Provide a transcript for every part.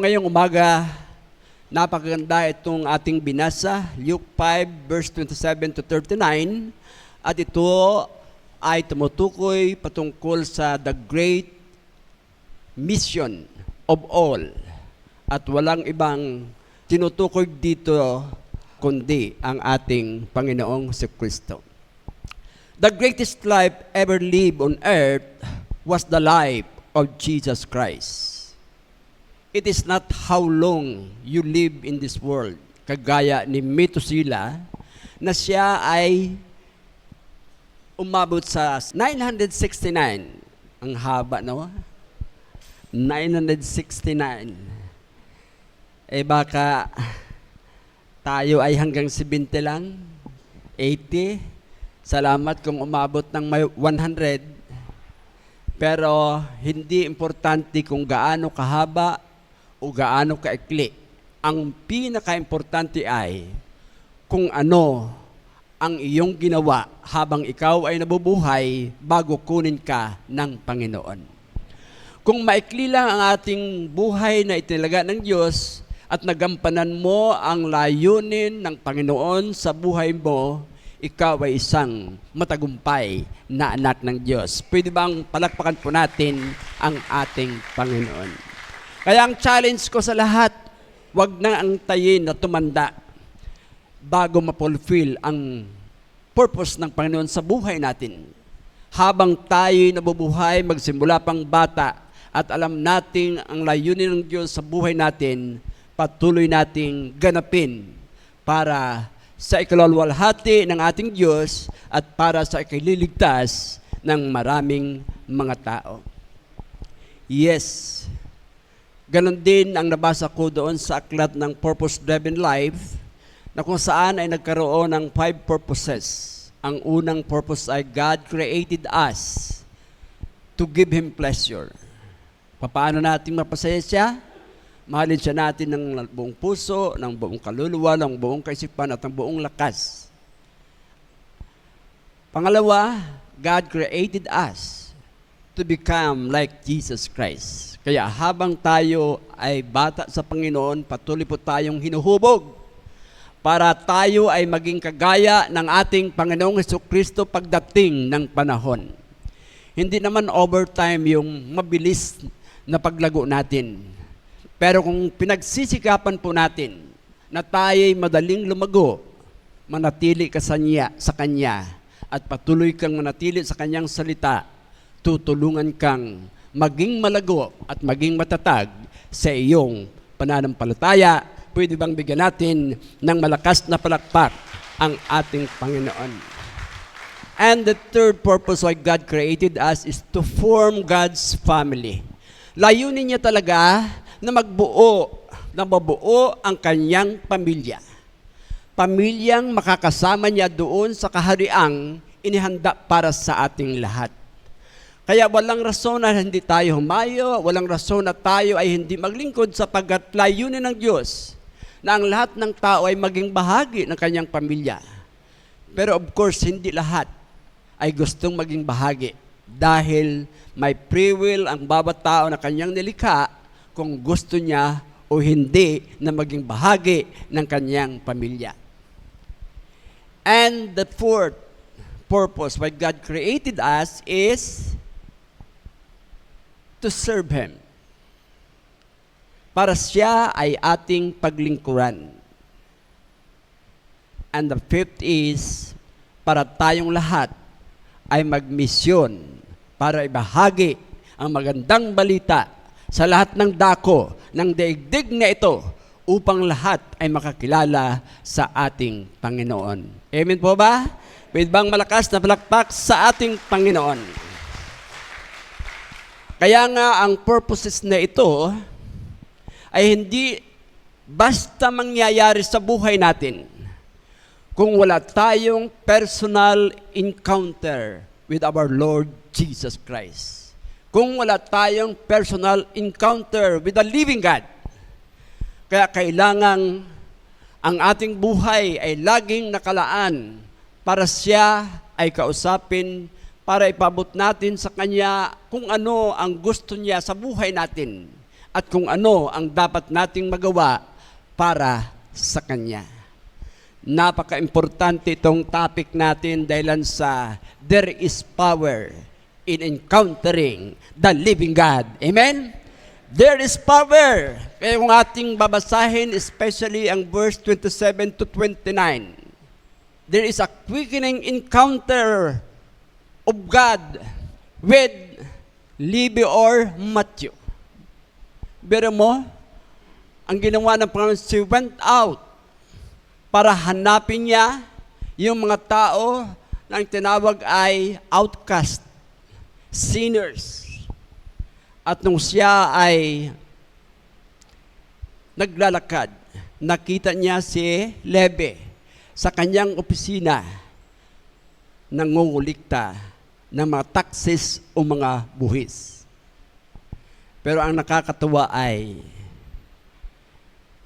Ngayong umaga, napakaganda itong ating binasa, Luke 5 verse 27 to 39, at ito ay tumutukoy patungkol sa the great mission of all. At walang ibang tinutukoy dito kundi ang ating Panginoong Jesucristo. The greatest life ever lived on earth was the life of Jesus Christ. It is not how long you live in this world, kagaya ni Methuselah, na siya ay umabot sa 969. Ang haba, no? 969. Eh baka tayo ay hanggang 70 lang, 80. Salamat kung umabot ng may 100. Pero hindi importante kung gaano kahaba o gaano kaikli. Ang pinaka-importante ay kung ano ang iyong ginawa habang ikaw ay nabubuhay bago kunin ka ng Panginoon. Kung maikli lang ang ating buhay na itinaga ng Diyos at nagampanan mo ang layunin ng Panginoon sa buhay mo, ikaw ay isang matagumpay na anak ng Diyos. Pwede bang palakpakan po natin ang ating Panginoon? Kaya ang challenge ko sa lahat, wag na antayin na tumanda bago ma-fulfill ang purpose ng Panginoon sa buhay natin. Habang tayo'y nabubuhay, magsimula pang bata, at alam natin ang layunin ng Diyos sa buhay natin, patuloy nating ganapin para sa ikalalwalhati ng ating Diyos at para sa ikaliligtas ng maraming mga tao. Yes, ganon din ang nabasa ko doon sa aklat ng Purpose-Driven Life na kung saan ay nagkaroon ng 5 purposes. Ang unang purpose ay God created us to give Him pleasure. Paano natin mapasaya siya? Mahalin siya natin ng buong puso, ng buong kaluluwa, ng buong kaisipan at ng buong lakas. Pangalawa, God created us to become like Jesus Christ. Kaya habang tayo ay bata sa Panginoon, patuloy po tayong hinuhubog para tayo ay maging kagaya ng ating Panginoong Jesucristo pagdating ng panahon. Hindi naman overtime yung mabilis na paglago natin. Pero kung pinagsisikapan po natin na tayo'y madaling lumago, manatili ka sa Kanya at patuloy kang manatili sa Kanyang salita, tutulungan kang maging malago at maging matatag sa iyong pananampalataya. Pwede bang bigyan natin ng malakas na palakpak ang ating Panginoon? And the third purpose why God created us is to form God's family. Layunin niya talaga na mabuo ang kanyang pamilya. Pamilyang makakasama niya doon sa kahariang inihanda para sa ating lahat. Kaya walang rason na hindi tayo humayo, walang rason na tayo ay hindi maglingkod sapagkat layunin ng Diyos na ang lahat ng tao ay maging bahagi ng kanyang pamilya. Pero of course, hindi lahat ay gustong maging bahagi dahil may free will ang bawat tao na kanyang nilikha kung gusto niya o hindi na maging bahagi ng kanyang pamilya. And the fourth purpose why God created us is to serve Him. Para siya ay ating paglingkuran. And the fifth is para tayong lahat ay magmisyon para ibahagi ang magandang balita sa lahat ng dako ng daigdig na ito upang lahat ay makakilala sa ating Panginoon. Amen po ba? Pwede bang malakas na palakpak sa ating Panginoon? Kaya nga ang purposes na ito ay hindi basta mangyayari sa buhay natin kung wala tayong personal encounter with our Lord Jesus Christ. Kung wala tayong personal encounter with the living God. Kaya kailangan ang ating buhay ay laging nakalaan para siya ay kausapin, para ipabot natin sa Kanya kung ano ang gusto niya sa buhay natin. at kung ano ang dapat nating magawa para sa Kanya. Napaka-importante itong topic natin dahil sa there is power in encountering the living God. Amen? There is power. Kaya kung ating babasahin, especially ang verse 27 to 29, there is a quickening encounter of God with Levi or Matthew. Pero mo, ang ginawa ng Panginoon, she went out para hanapin niya yung mga tao na ang tinawag ay outcast, sinners. At nung siya ay naglalakad, nakita niya si Levi sa kanyang opisina, nangungulikta ng mga taxes o mga buhis. Pero ang nakakatuwa ay,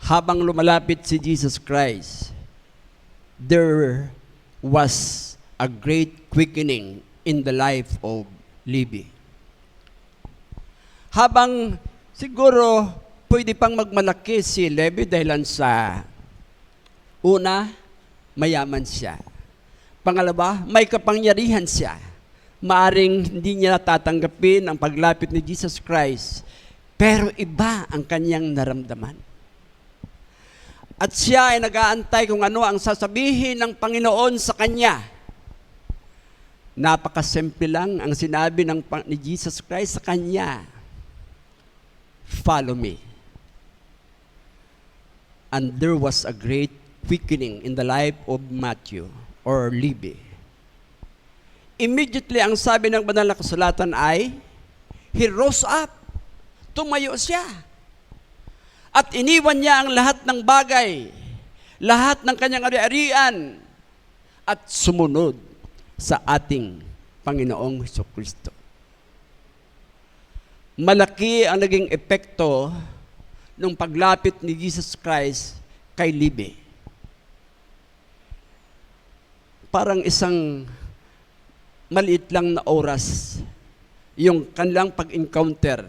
habang lumalapit si Jesus Christ, there was a great quickening in the life of Levi. Habang siguro pwede pang magmalaki si Levi dahil sa una, mayaman siya. Pangalawa, may kapangyarihan siya. Maaring hindi niya tatanggapin ang paglapit ni Jesus Christ, pero iba ang kanyang naramdaman. At siya ay nag-aantay kung ano ang sasabihin ng Panginoon sa kanya. Napakasimple lang ang sinabi ni Jesus Christ sa kanya. Follow me. And there was a great quickening in the life of Matthew or Levi. Immediately, ang sabi ng banal na kasulatan ay, he rose up. Tumayo siya. At iniwan niya ang lahat ng bagay, lahat ng kanyang ari-arian, at sumunod sa ating Panginoong Jesucristo. Malaki ang naging epekto ng paglapit ni Jesus Christ kay Levi. Parang isang maliit lang na oras, yung kanilang pag-encounter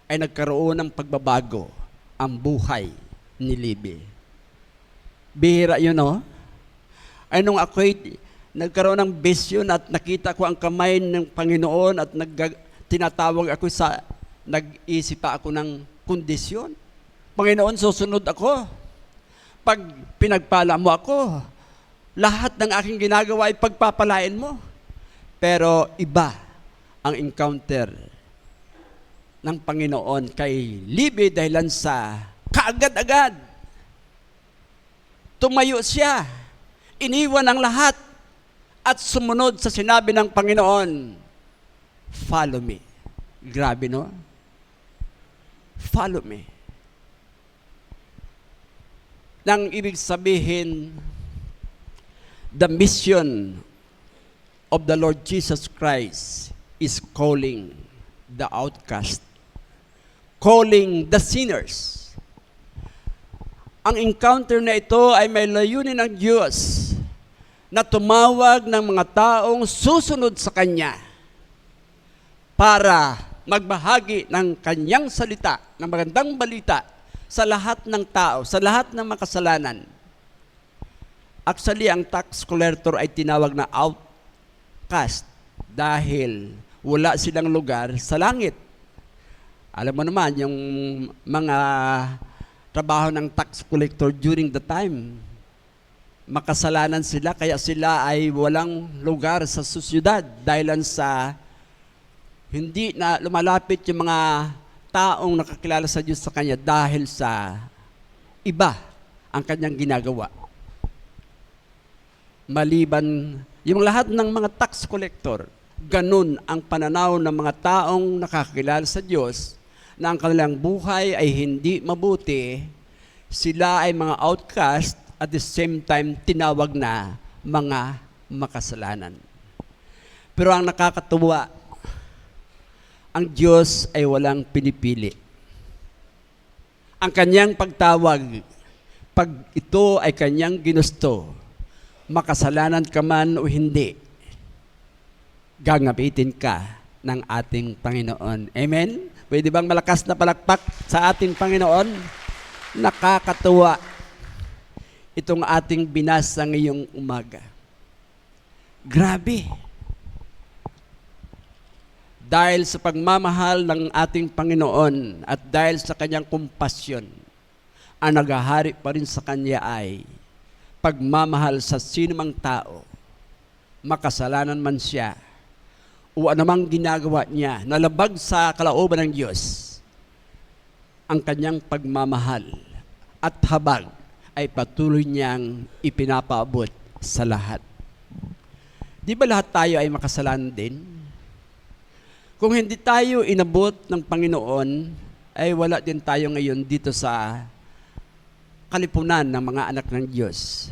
ay nagkaroon ng pagbabago ang buhay ni Levi. Bihira yun, no? Ay nung ako'y nagkaroon ng vision at nakita ko ang kamay ng Panginoon at tinatawag ako nag-isip pa ako ng kondisyon. Panginoon, susunod ako. Pag pinagpala mo ako, lahat ng aking ginagawa ay pagpapalain mo. Pero iba ang encounter ng Panginoon kay Levi dahil sa kaagad-agad. Tumayo siya, iniwan ang lahat, at sumunod sa sinabi ng Panginoon, follow me. Grabe, no? Follow me. Nang ibig sabihin, the mission of the Lord Jesus Christ is calling the outcast, calling the sinners. Ang encounter na ito ay may layunin ng Diyos na tumawag ng mga taong susunod sa Kanya para magbahagi ng Kanyang salita, ng magandang balita sa lahat ng tao, sa lahat ng makasalanan. Actually, ang tax collector ay tinawag na outcast dahil wala silang lugar sa langit. Alam mo naman, yung mga trabaho ng tax collector during the time, makasalanan sila, kaya sila ay walang lugar sa sosyedad dahil sa hindi na lumalapit yung mga taong nakakilala sa Diyos sa Kanya dahil sa iba ang Kanyang ginagawa. Maliban, yung lahat ng mga tax collector, ganun ang pananaw ng mga taong nakakilala sa Diyos na ang kanilang buhay ay hindi mabuti, sila ay mga outcast at the same time tinawag na mga makasalanan. Pero ang nakakatuwa, ang Diyos ay walang pinipili. Ang Kanyang pagtawag, pag ito ay Kanyang ginusto, makasalanan ka man o hindi, gagamitin ka ng ating Panginoon. Amen? Pwede bang malakas na palakpak sa ating Panginoon? Nakakatuwa itong ating binasa ngayong umaga. Grabe. Dahil sa pagmamahal ng ating Panginoon at dahil sa kanyang kumpasyon, ang naghahari pa rin sa kanya ay pagmamahal sa sinumang tao, makasalanan man siya, o anumang ginagawa niya na labag sa kalooban ng Diyos, ang kanyang pagmamahal at habag ay patuloy niyang ipinapaabot sa lahat. Di ba lahat tayo ay makasalanan din? Kung hindi tayo inabot ng Panginoon, ay wala din tayo ngayon dito sa kalipunan ng mga anak ng Diyos.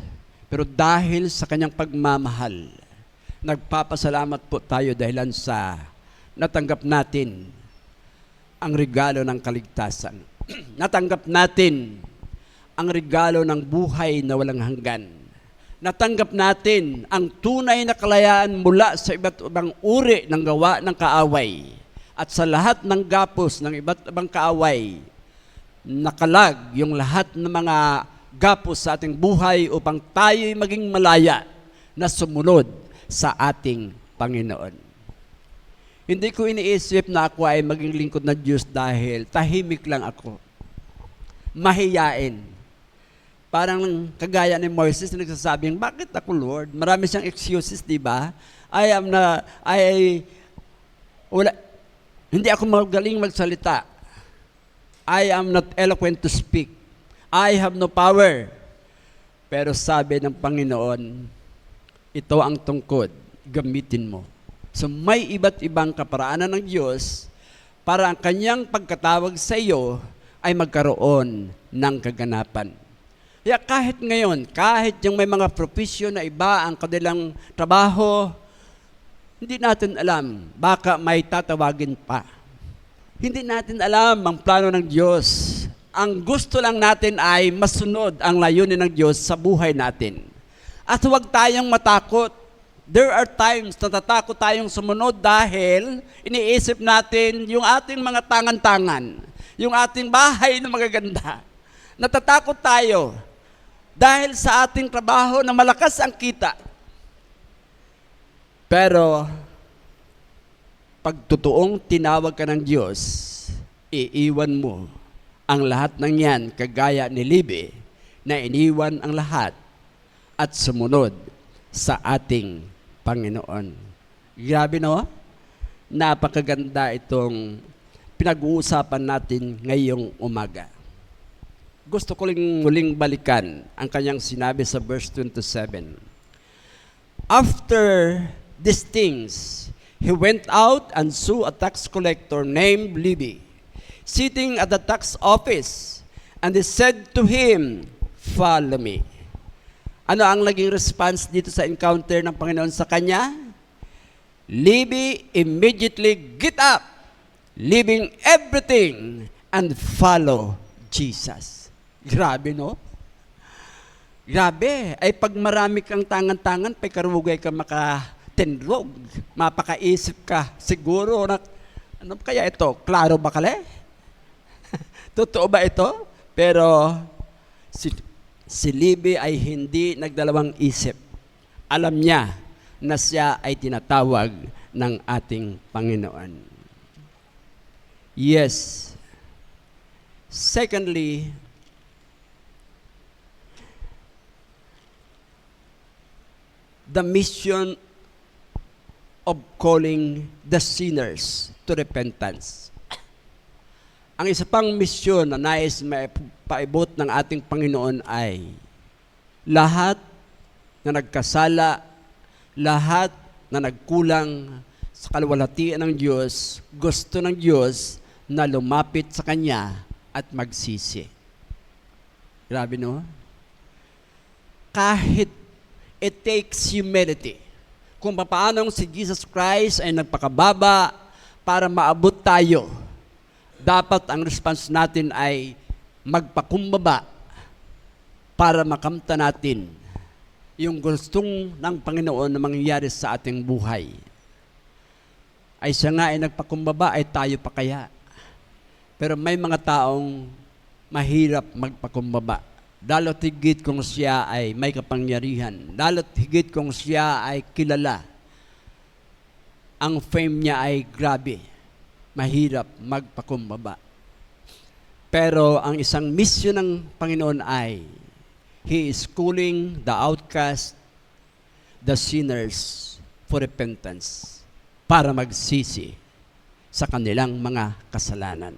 Pero dahil sa kanyang pagmamahal, nagpapasalamat po tayo dahilan sa natanggap natin ang regalo ng kaligtasan. Natanggap natin ang regalo ng buhay na walang hanggan. Natanggap natin ang tunay na kalayaan mula sa iba't ibang uri ng gawa ng kaaway. At sa lahat ng gapos ng iba't ibang kaaway, nakalag yung lahat ng mga gapos sa ating buhay upang tayo'y maging malaya na sumunod sa ating Panginoon. Hindi ko iniisip na ako ay maging lingkod ng Diyos dahil tahimik lang ako. Mahiyain. Parang kagaya ni Moses na nagsasabing, bakit ako Lord? Marami siyang excuses, di ba? Hindi ako magaling magsalita. I am not eloquent to speak. I have no power. Pero sabi ng Panginoon, ito ang tungkod, gamitin mo. So may iba't ibang kaparaanan ng Diyos para ang kanyang pagkatawag sa iyo ay magkaroon ng kaganapan. Kaya kahit ngayon, kahit yung may mga profesyon na iba ang kanilang trabaho, hindi natin alam, baka may tatawagin pa. Hindi natin alam ang plano ng Diyos. Ang gusto lang natin ay masunod ang layunin ng Diyos sa buhay natin. At huwag tayong matakot. There are times na tatakot tayong sumunod dahil iniisip natin yung ating mga tangan-tangan, yung ating bahay na magaganda. Natatakot tayo dahil sa ating trabaho na malakas ang kita. Pero pag totoong tinawag ka ng Diyos, iiwan mo ang lahat ng yan kagaya ni Libby na iniwan ang lahat at sumunod sa ating Panginoon. Grabe no? Napakaganda itong pinag-uusapan natin ngayong umaga. Gusto ko muling balikan ang kanyang sinabi sa verse 27. After these things, he went out and saw a tax collector named Levi, sitting at the tax office, and he said to him, "Follow me." Ano ang naging response dito sa encounter ng Panginoon sa kanya? Levi immediately get up, leaving everything, and follow Jesus. Grabe, no? Grabe. Ay pag marami kang tangan-tangan, pa'y karugay ka makatenrog, mapakaisip ka, siguro na, ano kaya ito? Klaro ba kale? Totoo ba ito? Pero si Levi ay hindi nagdalawang isip. Alam niya na siya ay tinatawag ng ating Panginoon. Yes. Secondly, the mission of calling the sinners to repentance. Ang isa pang misyon na nais maipaibot ng ating Panginoon ay lahat na nagkasala, lahat na nagkulang sa kaluwalhatian ng Diyos, gusto ng Diyos na lumapit sa Kanya at magsisi. Grabe, no? Kahit it takes humility. Kung paano si Jesus Christ ay nagpakababa para maabot tayo, dapat ang response natin ay magpakumbaba para makamta natin yung gustong ng Panginoon na mangyayari sa ating buhay. Ay siya nga ay nagpakumbaba, ay tayo pa kaya? Pero may mga taong mahirap magpakumbaba. Lalo't higit kung siya ay may kapangyarihan. Lalo't higit kung siya ay kilala. Ang fame niya ay grabe. Mahirap magpakumbaba. Pero ang isang misyon ng Panginoon ay, He is calling the outcast, the sinners for repentance, para magsisi sa kanilang mga kasalanan.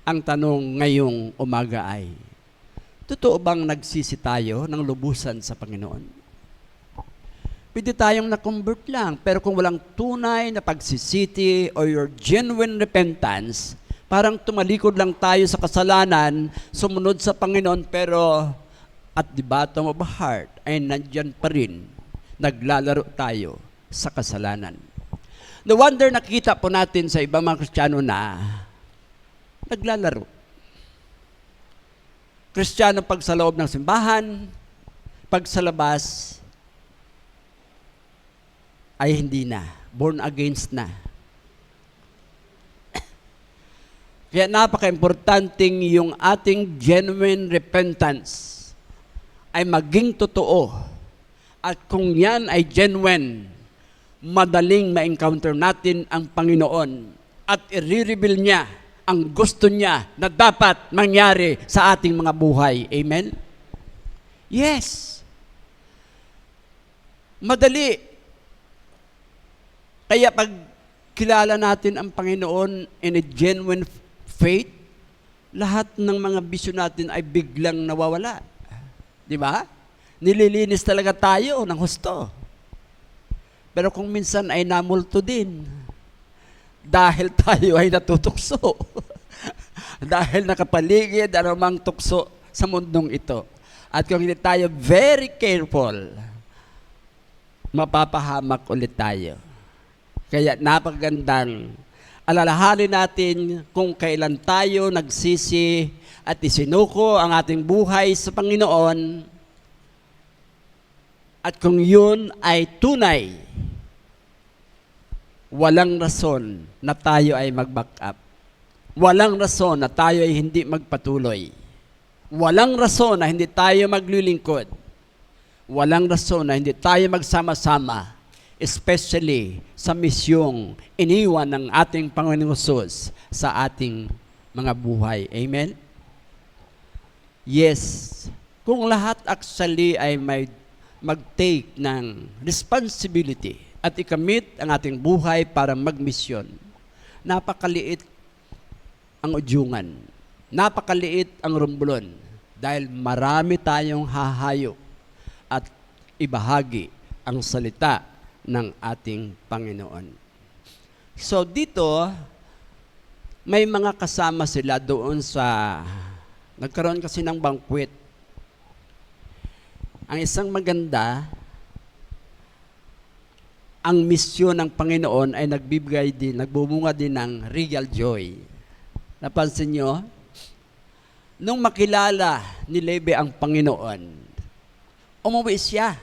Ang tanong ngayong umaga ay, totoo bang nagsisi tayo ng lubusan sa Panginoon? Pwede tayong na-convert lang, pero kung walang tunay na pagsisiti or your genuine repentance, parang tumalikod lang tayo sa kasalanan, sumunod sa Panginoon, pero at the bottom of our heart ay nandyan pa rin, naglalaro tayo sa kasalanan. No wonder nakita po natin sa ibang mga Kristiyano na naglalaro. Kristiyano pag sa loob ng simbahan, pag sa labas, ay hindi na. Born against na. Kaya napaka-importanting yung ating genuine repentance ay maging totoo. At kung yan ay genuine, madaling ma-encounter natin ang Panginoon at i-reveal niya ang gusto niya na dapat mangyari sa ating mga buhay. Amen? Yes. Madali. Kaya pag kilala natin ang Panginoon in a genuine faith, lahat ng mga bisyo natin ay biglang nawawala. Di ba? Nililinis talaga tayo ng husto. Pero kung minsan ay namulto din, dahil tayo ay natutukso. Dahil nakapaligid anumang tukso sa mundong ito. At kung hindi tayo very careful, mapapahamak ulit tayo. Kaya napakagandang alalahanin natin kung kailan tayo nagsisi at isinuko ang ating buhay sa Panginoon. At kung yun ay tunay, walang rason na tayo ay mag-back up. Walang rason na tayo ay hindi magpatuloy. Walang rason na hindi tayo maglilingkod. Walang rason na hindi tayo magsama-sama, especially sa misyong iniwan ng ating Panginoong Hesus sa ating mga buhay. Amen? Yes. Kung lahat actually ay may mag-take ng responsibility at ikamit ang ating buhay para magmisyon, napakaliit ang udyungan, napakaliit ang rumblon, dahil marami tayong hahayo at ibahagi ang salita ng ating Panginoon. So dito, may mga kasama sila doon sa, nagkaroon kasi ng banquet. Ang isang maganda, ang misyon ng Panginoon ay nagbubunga din ng real joy. Napansin nyo? Nung makilala ni Levi ang Panginoon, umuwi siya.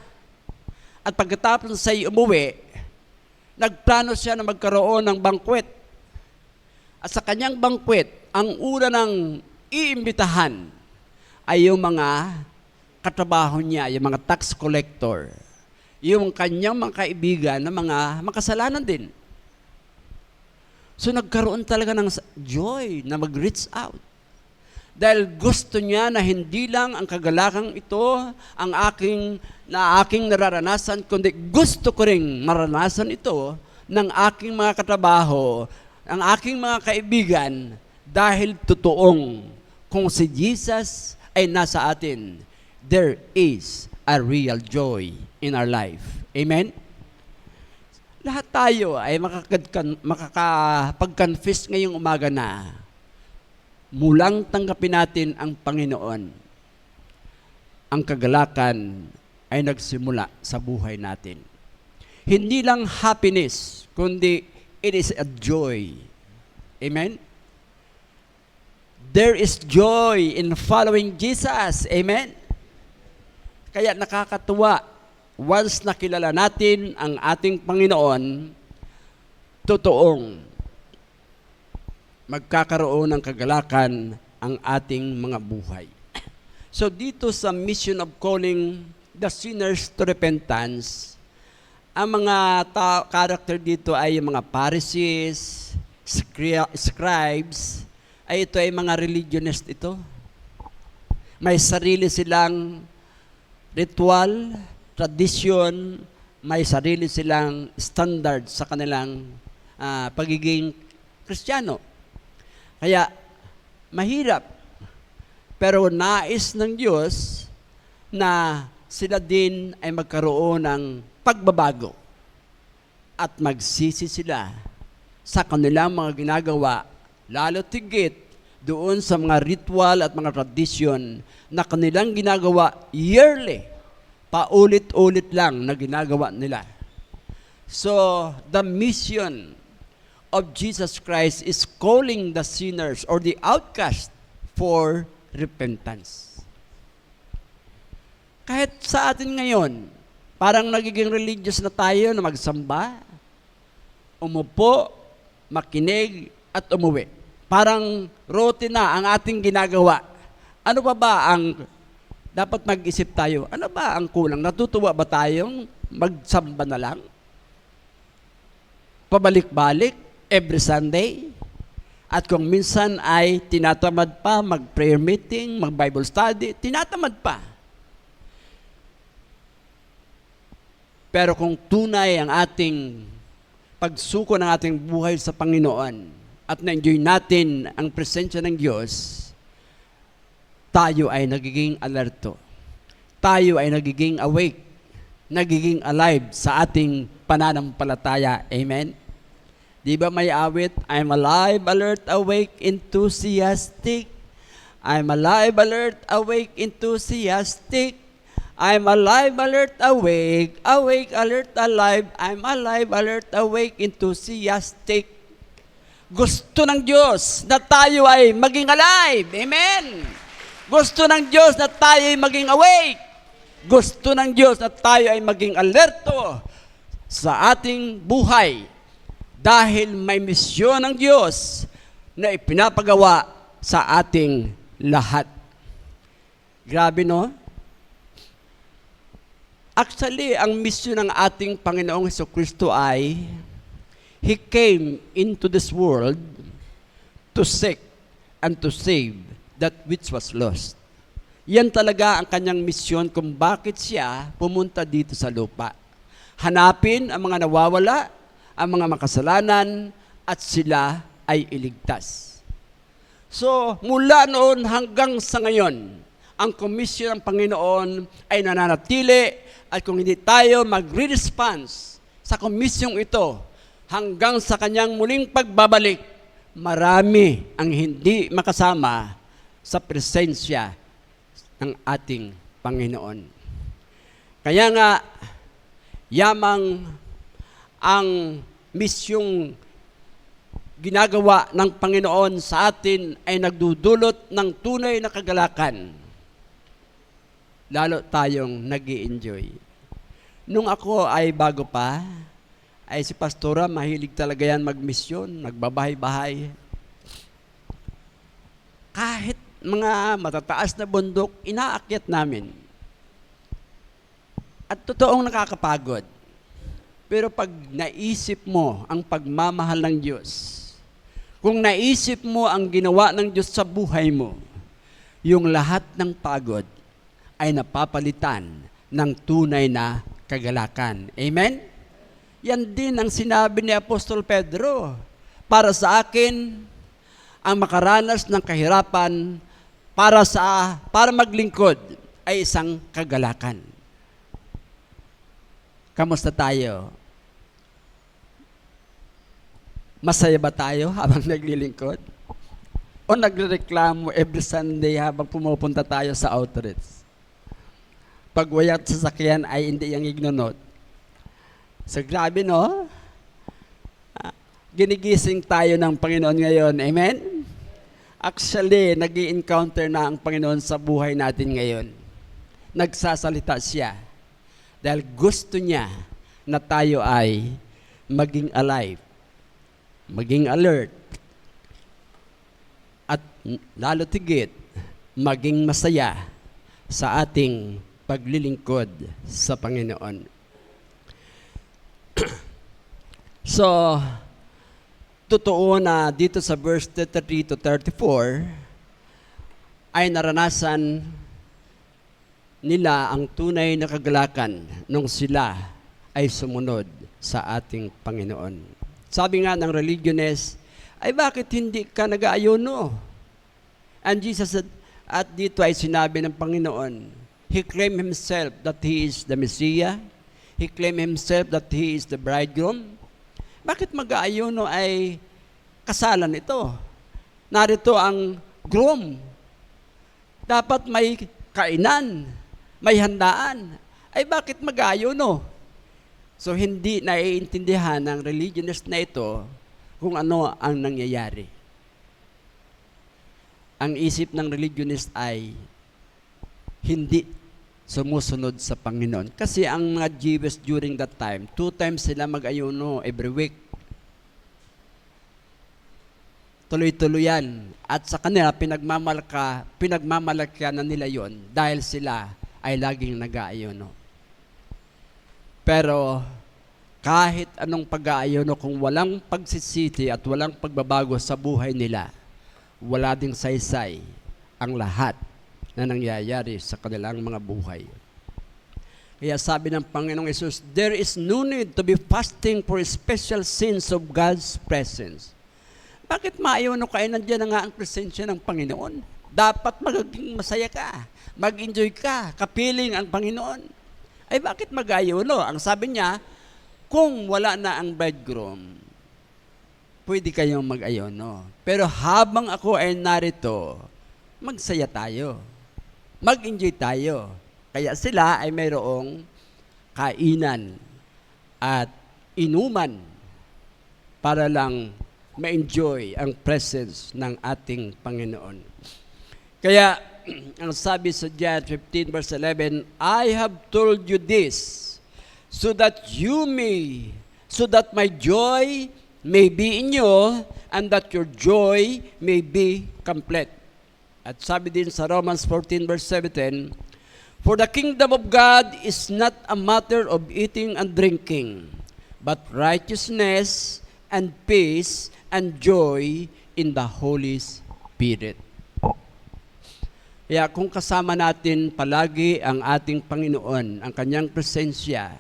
At pagkatapos siya umuwi, nagplano siya na magkaroon ng banquet. At sa kanyang banquet, ang una ng iimbitahan ay yung mga katrabaho niya, yung mga tax collector, yung kanyang mga kaibigan na mga makasalanan din. So nagkaroon talaga ng joy na mag-reach out. Dahil gusto niya na hindi lang ang kagalakang ito ang aking nararanasan, kundi gusto ko ring maranasan ito ng aking mga katrabaho, ng aking mga kaibigan, dahil totoong kung si Jesus ay nasa atin, there is a real joy in our life. Amen? Lahat tayo ay makakapag-confess ngayong umaga na mulang tanggapin natin ang Panginoon. Ang kagalakan ay nagsimula sa buhay natin. Hindi lang happiness, kundi it is a joy. Amen? There is joy in following Jesus. Amen? Kaya nakakatuwa, once nakilala natin ang ating Panginoon, totoong magkakaroon ng kagalakan ang ating mga buhay. So dito sa mission of calling the sinners to repentance, ang mga character dito ay yung mga Pharisees, scribes, ay ito ay mga religionist ito. May sarili silang ritual, tradition, may sarili silang standard sa kanilang pagiging Kristiyano. Kaya mahirap, pero nais ng Diyos na sila din ay magkaroon ng pagbabago at magsisi sila sa kanilang mga ginagawa, lalo tigit doon sa mga ritual at mga tradisyon na kanilang ginagawa yearly, paulit-ulit lang na ginagawa nila. So, the mission of Jesus Christ is calling the sinners or the outcast for repentance. Kahit sa atin ngayon, parang nagiging religious na tayo na magsamba, umupo, makinig, at umuwi. Parang routine na ang ating ginagawa. Ano ba ang dapat mag-isip tayo? Ano ba ang kulang? Natutuwa ba tayong magsamba na lang? Pabalik-balik, every Sunday? At kung minsan ay tinatamad pa mag-prayer meeting, mag-Bible study, tinatamad pa. Pero kung tunay ang ating pagsuko ng ating buhay sa Panginoon at na-enjoy natin ang presensya ng Diyos, tayo ay nagiging alerto. Tayo ay nagiging awake, nagiging alive sa ating pananampalataya. Amen? Di ba may awit? I'm alive, alert, awake, enthusiastic. I'm alive, alert, awake, enthusiastic. I'm alive, alert, awake, awake, alert, alive. I'm alive, alert, awake, enthusiastic. Gusto ng Diyos na tayo ay maging alive. Amen. Gusto ng Diyos na tayo ay maging awake. Gusto ng Diyos na tayo ay maging alerto sa ating buhay. Dahil may misyon ng Diyos na ipinapagawa sa ating lahat. Grabe, no? Actually, ang misyon ng ating Panginoong Jesucristo ay He came into this world to seek and to save that which was lost. Yan talaga ang kanyang misyon kung bakit siya pumunta dito sa lupa. Hanapin ang mga nawawala, ang mga makasalanan, at sila ay iligtas. So, mula noon hanggang sa ngayon, ang komisyon ng Panginoon ay nananatili. At kung hindi tayo magre-response sa komisyong ito hanggang sa kanyang muling pagbabalik, marami ang hindi makasama sa presensya ng ating Panginoon. Kaya nga, yamang ang misyong ginagawa ng Panginoon sa atin ay nagdudulot ng tunay na kagalakan. Lalo tayong nag-i-enjoy. Nung ako ay bago pa, ay si Pastora, mahilig talaga yan magmisyon, nagbabahay-bahay. Kahit mga matataas na bundok, inaakyat namin. At totoong nakakapagod. Pero pag naisip mo ang pagmamahal ng Diyos, kung naisip mo ang ginawa ng Diyos sa buhay mo, yung lahat ng pagod ay napapalitan ng tunay na kagalakan. Amen? Yan din ang sinabi ni Apostol Pedro. Para sa akin, ang makaranas ng kahirapan para maglingkod ay isang kagalakan. Kamusta tayo? Masaya ba tayo habang naglilingkod? O nagrereklamo every Sunday habang pumupunta tayo sa outreach? Pag wayat sasakyan ay hindi yung ignonot. So grabe, no? Ginigising tayo ng Panginoon ngayon. Amen? Actually, nag-i-encounter na ang Panginoon sa buhay natin ngayon. Nagsasalita siya. Dahil gusto niya na tayo ay maging alive, maging alert, at lalo tigit maging masaya sa ating paglilingkod sa Panginoon. So, totoo na dito sa verse 33 to 34 ay naranasan nila ang tunay na kagalakan nung sila ay sumunod sa ating Panginoon. Sabi nga ng religionist, ay bakit hindi ka nag-aayuno? And Jesus said, at dito ay sinabi ng Panginoon, He claimed Himself that He is the Messiah. He claimed Himself that He is the bridegroom. Bakit mag-aayuno ay kasalan ito? Narito ang groom. Dapat may kainan, may handaan. Ay bakit mag-aayuno? So hindi naiintindihan ng religionist na ito kung ano ang nangyayari. Ang isip ng religionist ay hindi sumusunod sa Panginoon. Kasi ang mga Jews during that time, 2 times sila mag-ayuno every week. Tuloy-tuloy yan. At sa kanila, pinagmamalakyan na nila yon dahil sila ay laging nag-aayuno. Pero kahit anong pag-aayuno, kung walang pagsisiti at walang pagbabago sa buhay nila, wala ding saysay ang lahat na nangyayari sa kanilang mga buhay. Kaya sabi ng Panginoong Hesus, there is no need to be fasting for special sins of God's presence. Bakit maayono kayo? Nandiyan na nga ang presensya ng Panginoon. Dapat magiging masaya ka, mag-enjoy ka, kapiling ang Panginoon. Ay bakit mag-ayuno? Ang sabi niya, kung wala na ang bridegroom, pwede kayong mag-ayuno. Pero habang ako ay narito, magsaya tayo. Mag-enjoy tayo. Kaya sila ay mayroong kainan at inuman para lang ma-enjoy ang presence ng ating Panginoon. Kaya, ang sabi sa John 15 verse 11, I have told you this, so that my joy may be in you, and that your joy may be complete. At sabi din sa Romans 14 verse 17, for the kingdom of God is not a matter of eating and drinking, but righteousness and peace and joy in the Holy Spirit. Kaya kung kasama natin palagi ang ating Panginoon, ang kanyang presensya,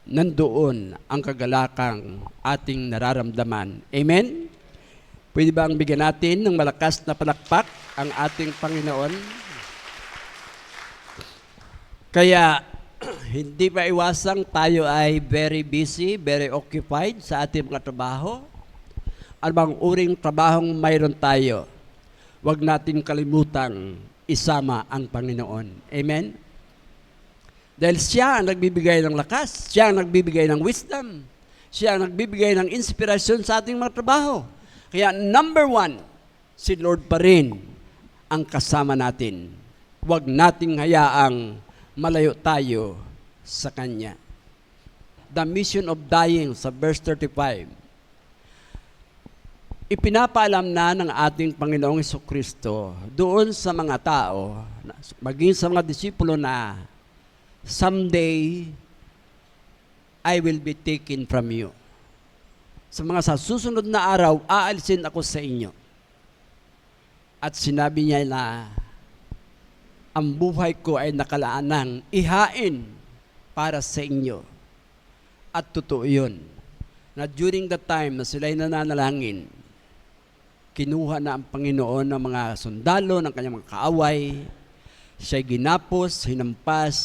nandoon ang kagalakang ating nararamdaman. Amen? Pwede ba ang bigyan natin ng malakas na palakpak ang ating Panginoon? Kaya, hindi pa iwasang tayo ay very busy, very occupied sa ating mga trabaho. Anumang uring trabahong mayroon tayo, huwag natin kalimutang isama ang Panginoon. Amen? Dahil siya ang nagbibigay ng lakas, siya ang nagbibigay ng wisdom, siya ang nagbibigay ng inspirasyon sa ating mga trabaho. Kaya number 1, si Lord pa rin ang kasama natin. Huwag nating hayaang malayo tayo sa Kanya. The mission of dying sa verse 35, ipinapaalam na ng ating Panginoong Jesucristo doon sa mga tao, maging sa mga disipulo na someday I will be taken from you. Sa mga sa susunod na araw, aalisin ako sa inyo. At sinabi niya na ang buhay ko ay nakalaan ng ihain para sa inyo. At totoo yun, na during the time na sila'y nananalangin, kinuha na ang Panginoon ng mga sundalo, ng kanyang mga kaaway, siya'y ginapos, hinampas,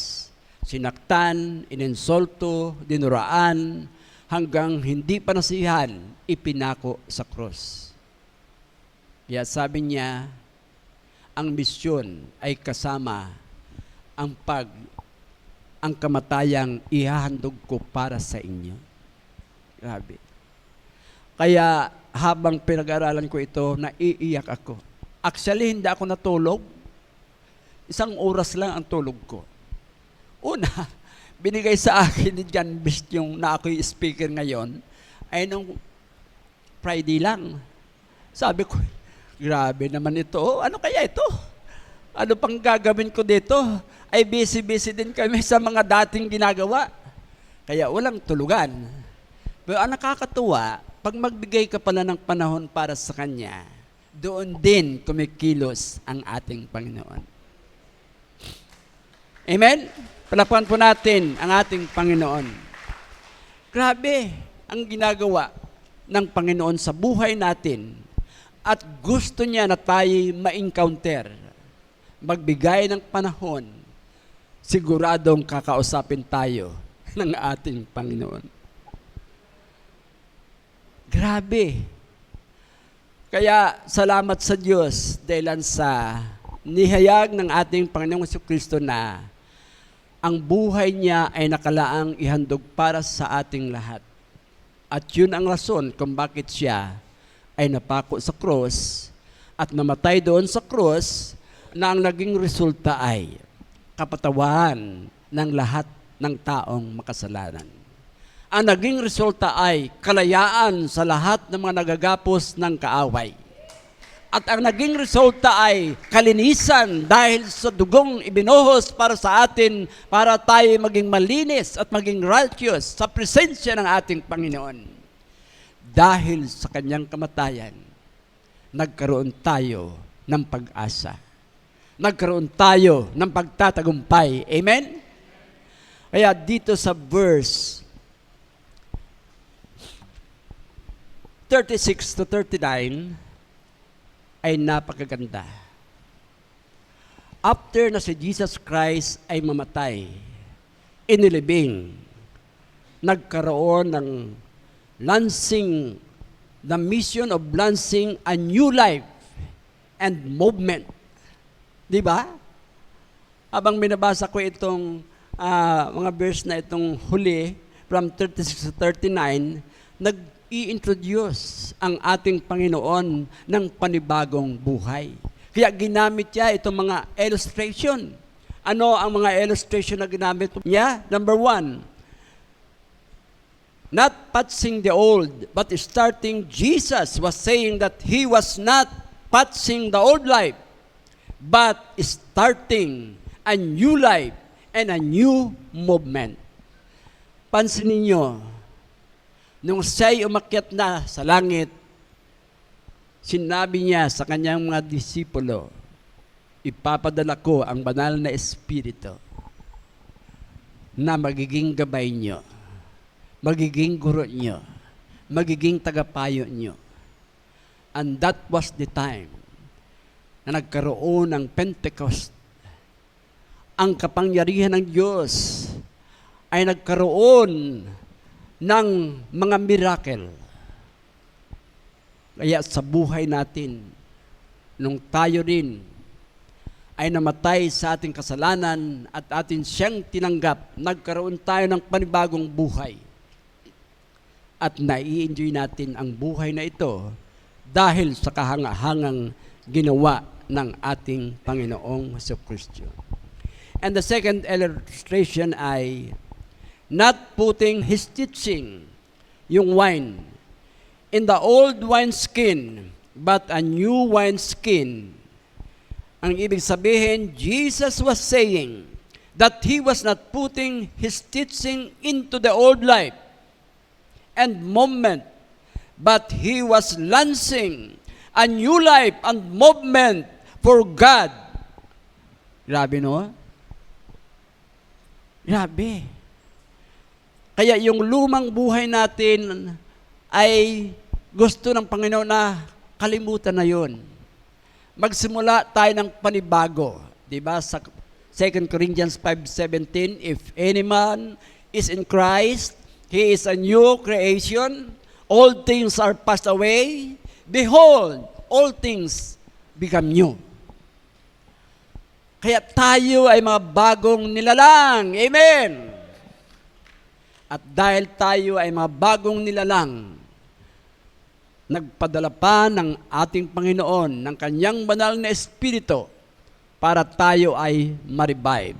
sinaktan, ininsulto, dinuraan, hanggang hindi pa nasihan, ipinako sa krus. Kaya sabi niya, ang misyon ay kasama ang kamatayang ihahandog ko para sa inyo. Grabe. Kaya habang pinag-aralan ko ito, naiiyak ako. Actually, hindi ako natulog. 1 oras lang ang tulog ko. Una, binigay sa akin ni John Bist yung na ako'y speaker ngayon, ay nung Friday lang. Sabi ko, Grabe naman ito. Ano kaya ito? Ano pang gagawin ko dito? Ay busy-busy din kami sa mga dating ginagawa. Kaya walang tulugan. Pero ang nakakatuwa, pag magbigay ka pala ng panahon para sa Kanya, doon din kumikilos ang ating Panginoon. Amen? Palakpakan po natin ang ating Panginoon. Grabe ang ginagawa ng Panginoon sa buhay natin at gusto niya na tayo ma-encounter, magbigay ng panahon, siguradong kakausapin tayo ng ating Panginoon. Grabe. Kaya salamat sa Diyos dahil sa nihayag ng ating Panginoong Jesucristo na ang buhay niya ay nakalaang ihandog para sa ating lahat. At yun ang rason kung bakit siya ay napako sa cross at namatay doon sa cross na ang naging resulta ay kapatawan ng lahat ng taong makasalanan. Ang naging resulta ay kalayaan sa lahat ng mga nagagapos ng kaaway. At ang naging resulta ay kalinisan dahil sa dugong ibinuhos para sa atin para tayo maging malinis at maging righteous sa presensya ng ating Panginoon. Dahil sa kanyang kamatayan, nagkaroon tayo ng pag-asa. Nagkaroon tayo ng pagtatagumpay. Amen? Kaya dito sa verse 36 to 39 ay napakaganda. After na si Jesus Christ ay mamatay, inilibing, nagkaroon ng launching, the mission of launching a new life and movement. Di ba? Habang binabasa ko itong mga verse na itong huli, from 36 to 39, nag-i-introduce ang ating Panginoon ng panibagong buhay. Kaya ginamit niya itong mga illustration. Ano ang mga illustration na ginamit niya? Number 1, not patching the old, but starting. Jesus was saying that He was not patching the old life, but starting a new life and a new movement. Pansinin niyo, nung siya'y umakyat na sa langit, sinabi niya sa kanyang mga disipulo, ipapadala ko ang banal na Espiritu na magiging gabay niyo, magiging guro niyo, magiging tagapayo niyo. And that was the time na nagkaroon ng Pentecost. Ang kapangyarihan ng Diyos ay nagkaroon ng mga miracle. Kaya sa buhay natin, nung tayo rin ay namatay sa ating kasalanan at atin siyang tinanggap, nagkaroon tayo ng panibagong buhay. At nai-enjoy natin ang buhay na ito dahil sa kahangahangang ginawa ng ating Panginoong Jesucristo. And the second illustration ay not putting His teaching, yung wine, in the old wineskin, but a new wineskin. Ang ibig sabihin, Jesus was saying that He was not putting His teaching into the old life and movement, but He was launching a new life and movement for God. Grabe, no? Grabe. Kaya yung lumang buhay natin ay gusto ng Panginoon na kalimutan na yun. Magsimula tayo ng panibago. Diba? Sa 2 Corinthians 5:17, if any man is in Christ, he is a new creation. All things are passed away. Behold, all things become new. Kaya tayo ay mga bagong nilalang. Amen! At dahil tayo ay mga bagong nilalang, nagpadala pa ng ating Panginoon ng kanyang banal na Espiritu para tayo ay ma-revive,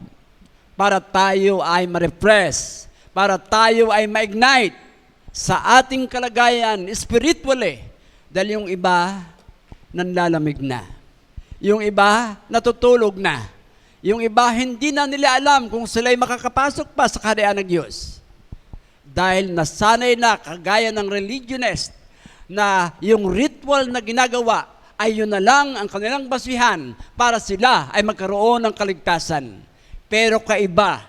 para tayo ay ma-refresh, para tayo ay ma-ignite sa ating kalagayan spiritually. Dahil yung iba, nanlalamig na. Yung iba, natutulog na. Yung iba, hindi na nila alam kung sila'y makakapasok pa sa kaharian ng Diyos. Dahil nasanay na, kagaya ng religionist, na yung ritual na ginagawa ay yun na lang ang kanilang basihan para sila ay magkaroon ng kaligtasan. Pero kaiba,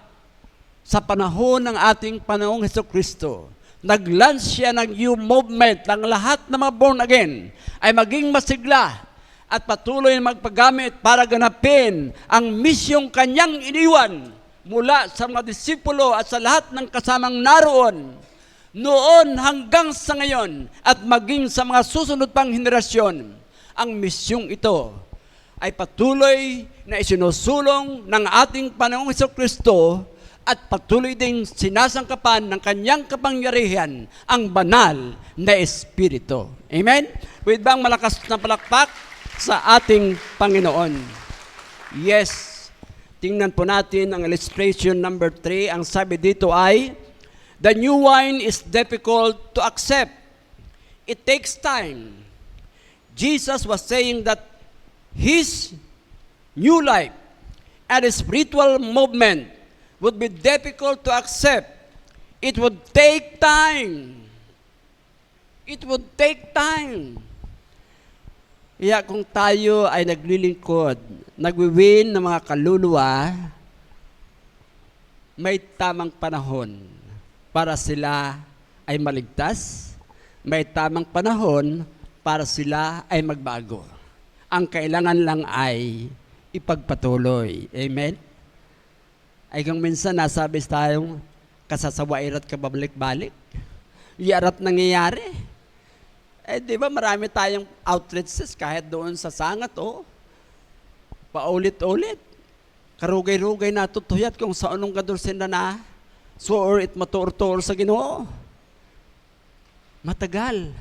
sa panahon ng ating Panginoong Hesukristo, nag-launch siya ng new movement ng lahat ng mga born again ay maging masigla at patuloy na magpagamit para ganapin ang misyong kanyang iniwan mula sa mga disipulo at sa lahat ng kasamang naroon noon hanggang sa ngayon at maging sa mga susunod pang henerasyon. Ang misyong ito ay patuloy na isinusulong ng ating Panginoong Hesukristo at patuloy ding sinasangkapan ng kanyang kapangyarihan ang banal na Espiritu. Amen? With bang malakas na palakpak sa ating Panginoon? Yes. Tingnan po natin ang illustration number 3. Ang sabi dito ay, the new wine is difficult to accept. It takes time. Jesus was saying that his new life and his spiritual movement would be difficult to accept. It would take time. It would take time. Kaya kung tayo ay naglilingkod, nagwiwin ng mga kaluluwa, may tamang panahon para sila ay maligtas, may tamang panahon para sila ay magbago. Ang kailangan lang ay ipagpatuloy. Amen? Ay kung minsan nasabi tayong kasasawairat ka babalik-balik, iarap nangyayari. Eh, di ba marami tayong outreaches kahit doon sa sangat, paulit-ulit. Karugay-rugay na tutuyat kung sa anong kadulsin na suor it matur-tur sa Ginoo. Matagal.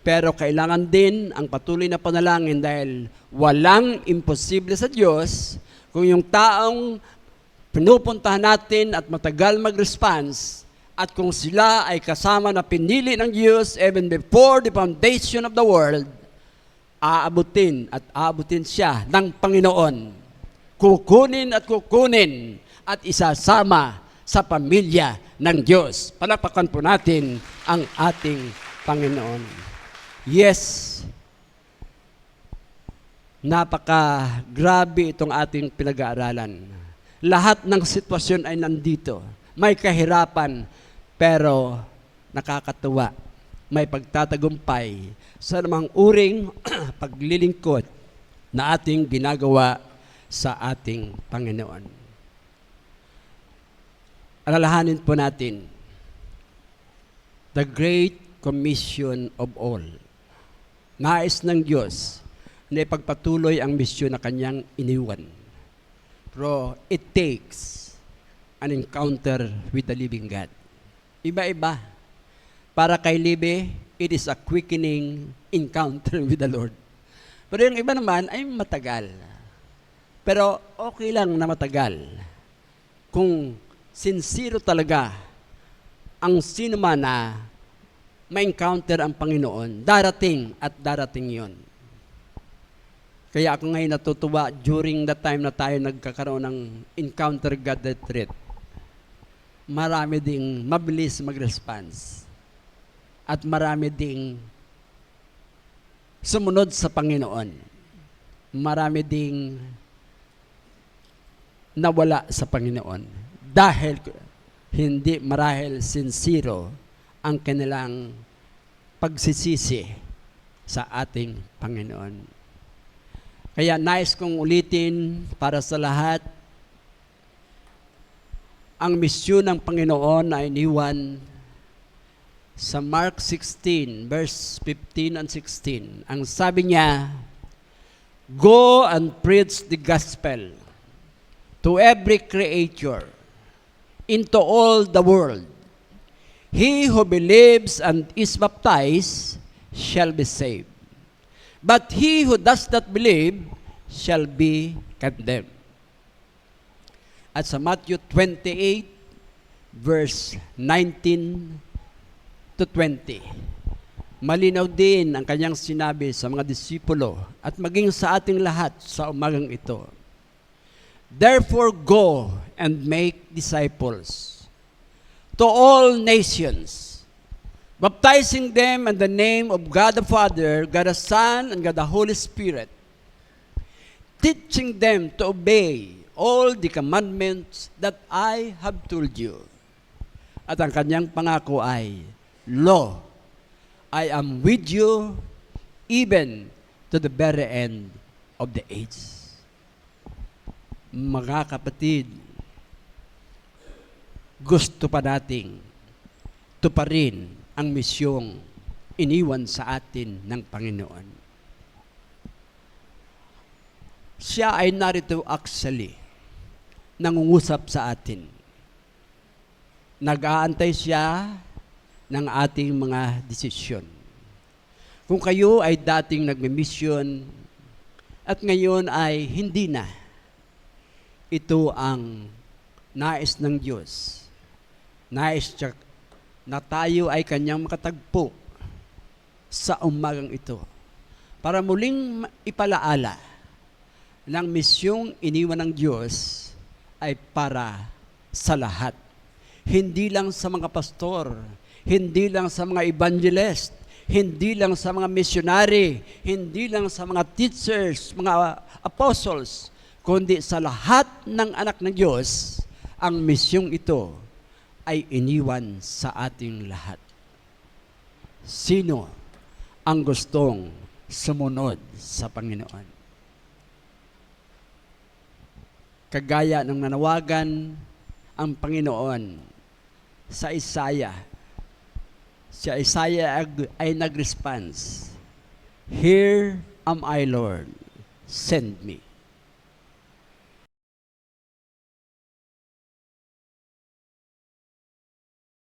Pero kailangan din ang patuloy na panalangin dahil walang imposible sa Diyos kung yung taong pinupuntahan natin at matagal mag-response at kung sila ay kasama na pinili ng Diyos even before the foundation of the world, aabutin siya ng Panginoon. Kukunin at isasama sa pamilya ng Diyos. Palakpakan po natin ang ating Panginoon. Yes, napaka-grabe itong ating pinag-aaralan. Lahat ng sitwasyon ay nandito. May kahirapan, pero nakakatuwa. May pagtatagumpay sa namang uring paglilingkod na ating ginagawa sa ating Panginoon. Alalahanin po natin, the Great Commission of all. Nais ng Diyos na ipagpatuloy ang misyon na kanyang iniwan. Pero it takes an encounter with the living God. Iba-iba. Para kay Libby, it is a quickening encounter with the Lord. Pero yung iba naman ay matagal. Pero okay lang na matagal. Kung sincere talaga ang sino man na ma-encounter ang Panginoon, darating at darating yon. Kaya ako ngayon natutuwa during the time na tayo nagkakaroon ng Encounter God Retreat. Marami ding mabilis mag-response. At marami ding sumunod sa Panginoon. Marami ding nawala sa Panginoon. Dahil hindi marahil sincero ang kanilang pagsisisi sa ating Panginoon. Kaya nais kong ulitin para sa lahat, ang misyon ng Panginoon ay iniwan sa Mark 16, verse 15 and 16. Ang sabi niya, go and preach the gospel to every creature, into all the world. He who believes and is baptized shall be saved. But he who does not believe shall be condemned. At sa Matthew 28, verse 19 to 20, Malinaw din ang kanyang sinabi sa mga disipulo at maging sa ating lahat sa umagang ito. Therefore go and make disciples to all nations, baptizing them in the name of God the Father, God the Son, and God the Holy Spirit, teaching them to obey all the commandments that I have told you. At ang kanyang pangako ay, Lo, I am with you even to the very end of the age. Mga kapatid, gusto pa nating tuparin ang misyong iniwan sa atin ng Panginoon. Siya ay narito actually, nangungusap sa atin. Nag-aantay siya ng ating mga desisyon. Kung kayo ay dating nagmimisyon at ngayon ay hindi na, ito ang nais ng Diyos. Nais siya na tayo ay kanyang makatagpo sa umagang ito para muling ipalaala ng misyong iniwan ng Diyos ay para sa lahat. Hindi lang sa mga pastor, hindi lang sa mga evangelist, hindi lang sa mga missionary, hindi lang sa mga teachers, mga apostles, kundi sa lahat ng anak ng Diyos, ang misyong ito ay iniwan sa ating lahat. Sino ang gustong sumunod sa Panginoon? Kagaya ng nanawagan ang Panginoon sa Isaiah. Si Isaiah ay nag-response, Here am I, Lord, send me.